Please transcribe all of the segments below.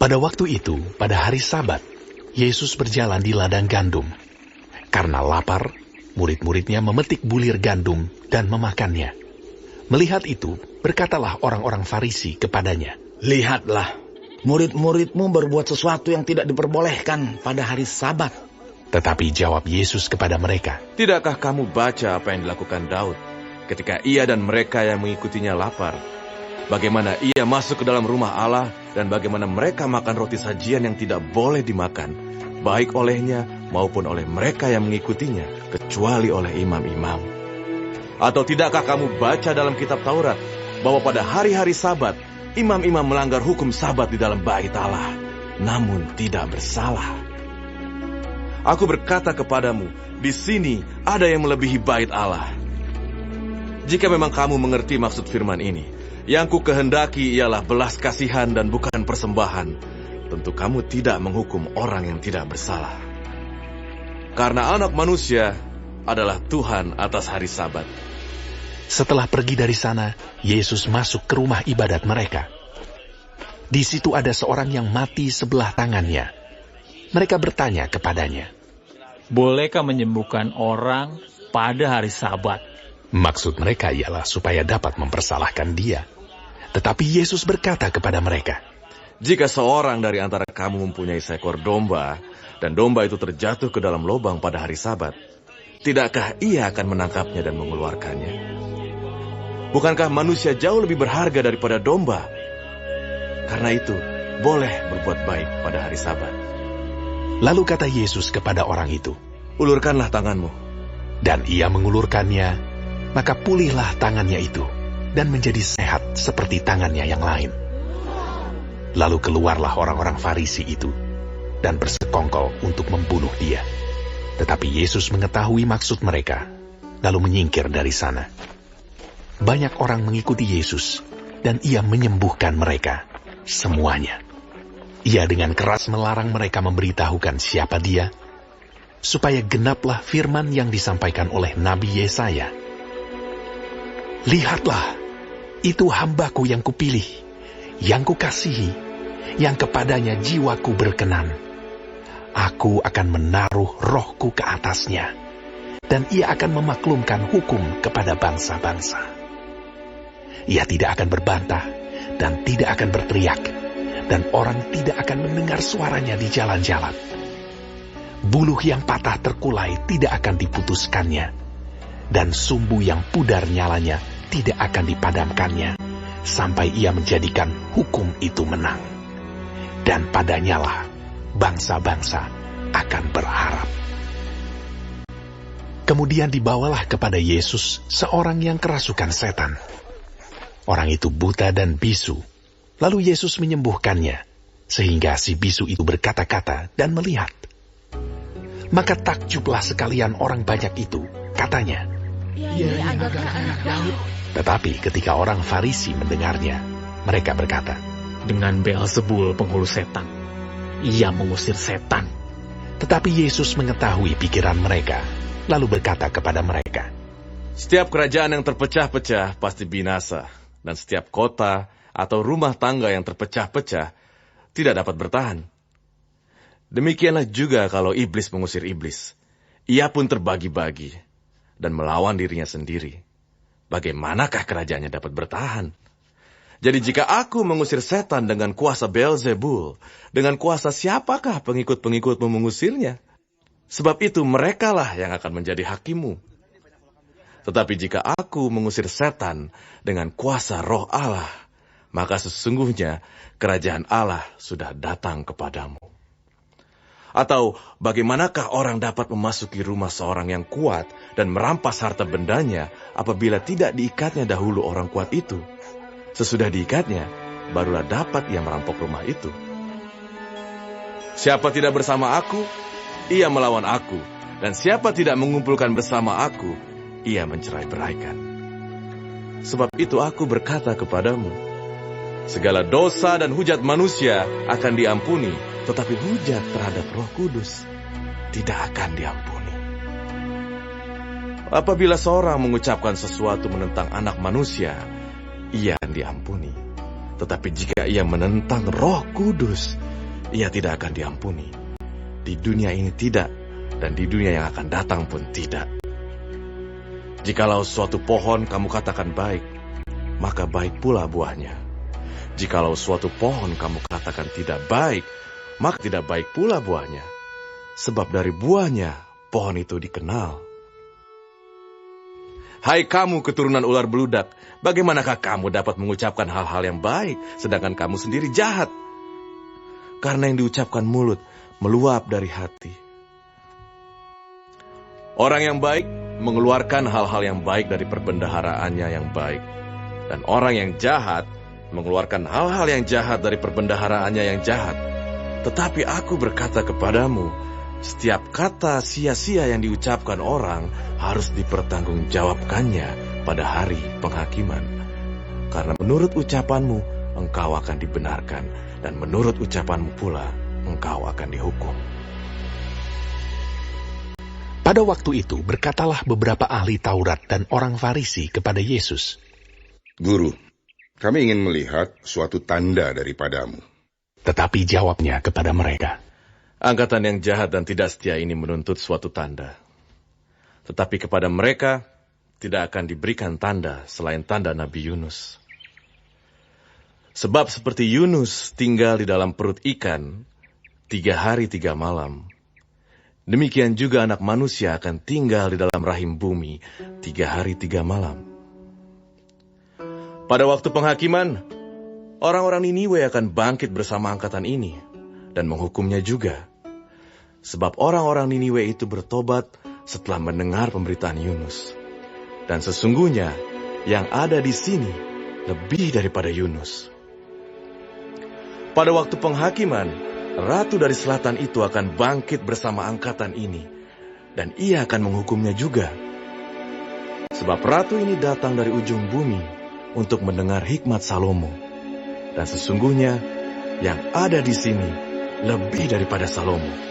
Pada waktu itu, pada hari Sabat, Yesus berjalan di ladang gandum. Karena lapar, murid-muridnya memetik bulir gandum dan memakannya. Melihat itu, berkatalah orang-orang Farisi kepadanya, "Lihatlah, murid-muridmu berbuat sesuatu yang tidak diperbolehkan pada hari Sabat." Tetapi jawab Yesus kepada mereka, Tidakkah kamu baca apa yang dilakukan Daud ketika ia dan mereka yang mengikutinya lapar? Bagaimana ia masuk ke dalam rumah Allah dan bagaimana mereka makan roti sajian yang tidak boleh dimakan, baik olehnya maupun oleh mereka yang mengikutinya, kecuali oleh imam-imam. Atau tidakkah kamu baca dalam kitab Taurat bahwa pada hari-hari Sabat, imam-imam melanggar hukum Sabat di dalam bait Allah, namun tidak bersalah? Aku berkata kepadamu, di sini ada yang melebihi bait Allah. Jika memang kamu mengerti maksud firman ini, yang ku kehendaki ialah belas kasihan dan bukan persembahan, tentu kamu tidak menghukum orang yang tidak bersalah. Karena Anak Manusia adalah Tuhan atas hari Sabat. Setelah pergi dari sana, Yesus masuk ke rumah ibadat mereka. Di situ ada seorang yang mati sebelah tangannya. Mereka bertanya kepadanya, "Bolehkah menyembuhkan orang pada hari Sabat?" Maksud mereka ialah supaya dapat mempersalahkan dia. Tetapi Yesus berkata kepada mereka, Jika seorang dari antara kamu mempunyai seekor domba, dan domba itu terjatuh ke dalam lubang pada hari Sabat, tidakkah ia akan menangkapnya dan mengeluarkannya? Bukankah manusia jauh lebih berharga daripada domba? Karena itu, boleh berbuat baik pada hari Sabat. Lalu kata Yesus kepada orang itu, Ulurkanlah tanganmu. dan ia mengulurkannya, maka pulihlah tangannya itu, dan menjadi sehat seperti tangannya yang lain. Lalu keluarlah orang-orang Farisi itu, dan bersekongkol untuk membunuh dia. Tetapi Yesus mengetahui maksud mereka, lalu menyingkir dari sana. Banyak orang mengikuti Yesus, dan ia menyembuhkan mereka, semuanya. Ia dengan keras melarang mereka memberitahukan siapa dia, supaya genaplah firman yang disampaikan oleh Nabi Yesaya. Lihatlah, itu hambaku yang kupilih, yang kukasihi, yang kepadanya jiwaku berkenan. Aku akan menaruh rohku ke atasnya, dan ia akan memaklumkan hukum kepada bangsa-bangsa. Ia tidak akan berbantah, dan tidak akan berteriak, dan orang tidak akan mendengar suaranya di jalan-jalan. Buluh yang patah terkulai tidak akan diputuskannya, dan sumbu yang pudar nyalanya tidak akan dipadamkannya, sampai ia menjadikan hukum itu menang. Dan padanyalah bangsa-bangsa akan berharap. Kemudian dibawalah kepada Yesus seorang yang kerasukan setan. Orang itu buta dan bisu. Lalu Yesus menyembuhkannya, sehingga si bisu itu berkata-kata dan melihat. Maka takjublah sekalian orang banyak itu, katanya, Ia agaknya anak Daud. Tetapi ketika orang Farisi mendengarnya, mereka berkata, Dengan Beelzebul penghulu setan, ia mengusir setan. Tetapi Yesus mengetahui pikiran mereka, lalu berkata kepada mereka, Setiap kerajaan yang terpecah-pecah pasti binasa, dan setiap kota atau rumah tangga yang terpecah-pecah tidak dapat bertahan. Demikianlah juga kalau iblis mengusir iblis. Ia pun terbagi-bagi dan melawan dirinya sendiri. Bagaimanakah kerajaannya dapat bertahan? Jadi jika aku mengusir setan dengan kuasa Beelzebul, dengan kuasa siapakah pengikut-pengikutmu mengusirnya? Sebab itu merekalah yang akan menjadi hakimu. Tetapi jika aku mengusir setan dengan kuasa Roh Allah, maka sesungguhnya kerajaan Allah sudah datang kepadamu. Atau bagaimanakah orang dapat memasuki rumah seorang yang kuat dan merampas harta bendanya apabila tidak diikatnya dahulu orang kuat itu? Sesudah diikatnya, barulah dapat ia merampok rumah itu. Siapa tidak bersama aku, ia melawan aku. Dan siapa tidak mengumpulkan bersama aku, ia mencerai-beraikan. Sebab itu aku berkata kepadamu, segala dosa dan hujat manusia akan diampuni, tetapi hujat terhadap Roh Kudus tidak akan diampuni. Apabila seorang mengucapkan sesuatu menentang anak manusia, ia akan diampuni. Tetapi jika ia menentang Roh Kudus, ia tidak akan diampuni. Di dunia ini tidak, dan di dunia yang akan datang pun tidak. Jikalau suatu pohon kamu katakan baik, maka baik pula buahnya. Jikalau suatu pohon kamu katakan tidak baik, maka tidak baik pula buahnya. Sebab dari buahnya, pohon itu dikenal. Hai kamu keturunan ular beludak, bagaimanakah kamu dapat mengucapkan hal-hal yang baik, sedangkan kamu sendiri jahat? Karena yang diucapkan mulut, meluap dari hati. Orang yang baik mengeluarkan hal-hal yang baik dari perbendaharaannya yang baik. Dan orang yang jahat mengeluarkan hal-hal yang jahat dari perbendaharaannya yang jahat. Tetapi aku berkata kepadamu, setiap kata sia-sia yang diucapkan orang harus dipertanggungjawabkannya pada hari penghakiman. Karena menurut ucapanmu, engkau akan dibenarkan. Dan menurut ucapanmu pula, engkau akan dihukum. Pada waktu itu berkatalah beberapa ahli Taurat dan orang Farisi kepada Yesus, Guru, kami ingin melihat suatu tanda daripadamu. Tetapi jawabnya kepada mereka, Angkatan yang jahat dan tidak setia ini menuntut suatu tanda. Tetapi kepada mereka tidak akan diberikan tanda selain tanda Nabi Yunus. Sebab seperti Yunus tinggal di dalam perut ikan 3 hari 3 malam, demikian juga Anak Manusia akan tinggal di dalam rahim bumi 3 hari 3 malam. Pada waktu penghakiman, orang-orang Niniwe akan bangkit bersama angkatan ini dan menghukumnya juga. Sebab orang-orang Niniwe itu bertobat setelah mendengar pemberitaan Yunus. Dan sesungguhnya yang ada di sini lebih daripada Yunus. Pada waktu penghakiman, Ratu dari Selatan itu akan bangkit bersama angkatan ini, dan ia akan menghukumnya juga. Sebab Ratu ini datang dari ujung bumi untuk mendengar hikmat Salomo. Dan sesungguhnya yang ada di sini lebih daripada Salomo.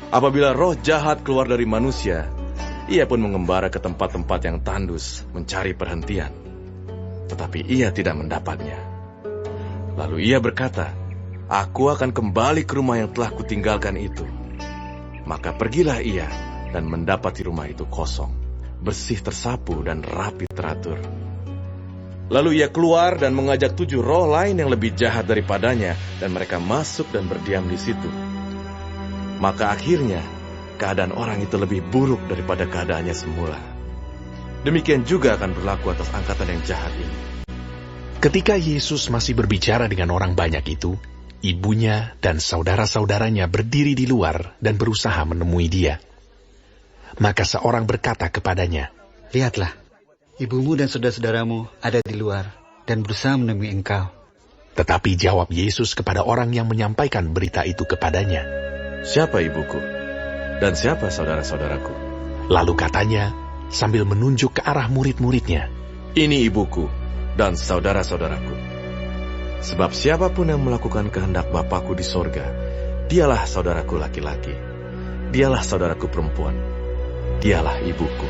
Apabila roh jahat keluar dari manusia, ia pun mengembara ke tempat-tempat yang tandus mencari perhentian. Tetapi ia tidak mendapatnya. Lalu ia berkata, Aku akan kembali ke rumah yang telah kutinggalkan itu. Maka pergilah ia dan mendapati rumah itu kosong, bersih tersapu dan rapi teratur. Lalu ia keluar dan mengajak 7 roh lain yang lebih jahat daripadanya, dan mereka masuk dan berdiam di situ. Maka akhirnya, keadaan orang itu lebih buruk daripada keadaannya semula. Demikian juga akan berlaku atas angkatan yang jahat ini. ketika Yesus masih berbicara dengan orang banyak itu, ibunya dan saudara-saudaranya berdiri di luar dan berusaha menemui dia. Maka seorang berkata kepadanya, Lihatlah, ibumu dan saudara-saudaramu ada di luar dan berusaha menemui engkau. Tetapi jawab Yesus kepada orang yang menyampaikan berita itu kepadanya, Siapa ibuku? Dan siapa saudara-saudaraku? Lalu katanya, sambil menunjuk ke arah murid-muridnya, Ini ibuku dan saudara-saudaraku. Sebab siapapun yang melakukan kehendak Bapakku di sorga, dialah saudaraku laki-laki, dialah saudaraku perempuan, dialah ibuku.